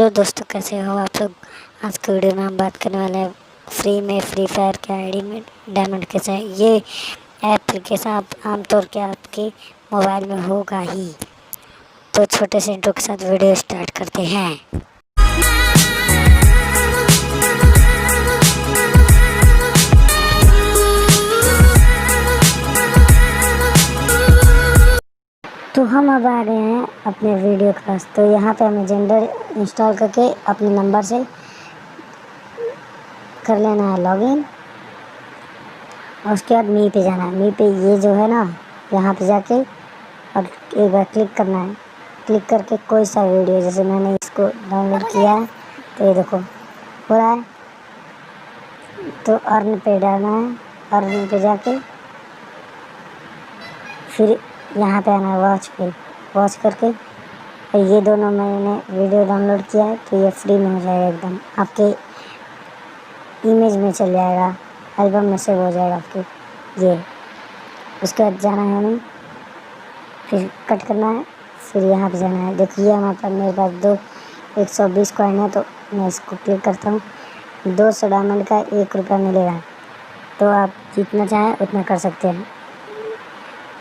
Hello दोस्तों, कैसे हो आप लोग। आज के वीडियो में हम बात करने वाले हैं फ्री फायर के आईडी में डायमंड कैसे है। ये एप्लीकेशन आप आमतौर के आपके मोबाइल में होगा ही। तो छोटे से इंट्रो के साथ वीडियो स्टार्ट करते हैं। तो हम अब आ गए हैं अपने वीडियो क्लास। तो यहाँ पे हमें जेंडर इंस्टॉल करके अपने नंबर से कर लेना है लॉगिन, और उसके बाद मी पे जाना है। मी पे ये जो है ना, यहाँ पे जाके और एक बार क्लिक करना है। क्लिक करके कोई सा वीडियो, जैसे मैंने इसको डाउनलोड किया है तो ये देखो हो रहा है। तो अर्न पे डालना है। अर्न पे जाके फिर यहाँ पे आना है वॉच पे। वॉच करके और ये दोनों मैंने वीडियो डाउनलोड किया है तो ये फ्री में हो जाएगा एकदम। आपके इमेज में चल जाएगा, एल्बम में सेव हो जाएगा आपके ये। उसके बाद जाना है हमें, फिर कट करना है, फिर यहाँ पे जाना है। देखिए हमारे पास, मेरे पास 120 कॉइन है तो मैं इसको क्लिक करता हूँ। 200 डायमंड का 1 रुपया मिलेगा। तो आप जितना चाहें उतना कर सकते हैं।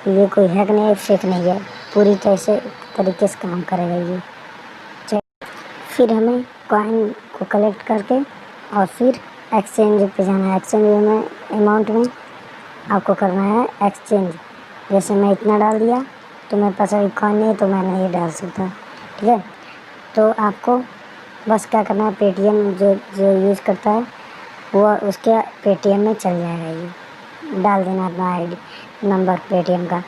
ये कोई हैक नहीं है, फेक नहीं है, पूरी कैसे तरीके से काम करेगा ये। फिर हमें कॉइन को कलेक्ट करके और फिर एक्सचेंज पे जाना है। एक्सचेंज में अमाउंट में आपको करना है एक्सचेंज। जैसे मैं इतना डाल दिया तो मेरे पास अभी कॉइन नहीं है तो मैं नहीं डाल सकता, ठीक है। तो आपको बस क्या करना है, पेटीएम जो यूज़ करता है वो उसके पेटीएम में चल जाएगा। ये डाल देना अपना आईडी नंबर पेटीएम का।